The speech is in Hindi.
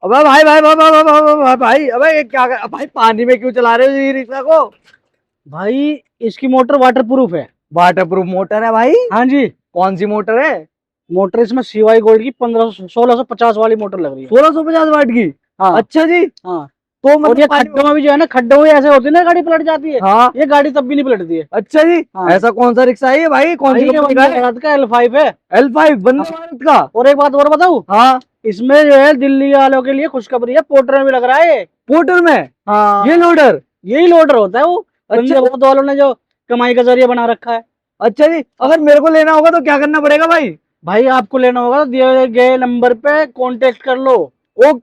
अबे भाई भाई भाई भाई भाई भाई भाई भाई, अबे ये क्या भाई, पानी में क्यों चला रहे हो ये रिक्शा को? भाई इसकी मोटर वाटर प्रूफ है। वाटर प्रूफ मोटर है भाई? हाँ जी। कौन सी मोटर है? मोटर इसमें सीवाई गोल्ड की 1650 वाली मोटर लग रही है। 1650 वाट की? हाँ। अच्छा जी। हाँ। तो और मतलब ये पानी खड्डों में भी जो है ना, खड्डों में ऐसे होती है ना, गाड़ी पलट जाती है। हाँ। ये गाड़ी तब भी नहीं पलटती है। अच्छा जी। हाँ। ऐसा कौन सा रिक्शा है ये भाई, कौन सी भाई ये कंपनी का वंदे है? भारत का L5 है। L5 वंदे हाँ। भारत का? और एक बात और बताऊं, हाँ। इसमें जो है दिल्ली वालों के लिए खुशखबरी है, पोर्टर में भी लग रहा है ये। पोर्टर में? हाँ। ये लोडर? यही लोडर होता है वो। अच्छा। वंदे भारत वालों ने जो कमाई का जरिया बना रखा है। अच्छा जी, अगर मेरे को लेना होगा तो क्या करना पड़ेगा भाई? भाई आपको लेना होगा तो दिए गए नंबर पे कांटेक्ट कर लो।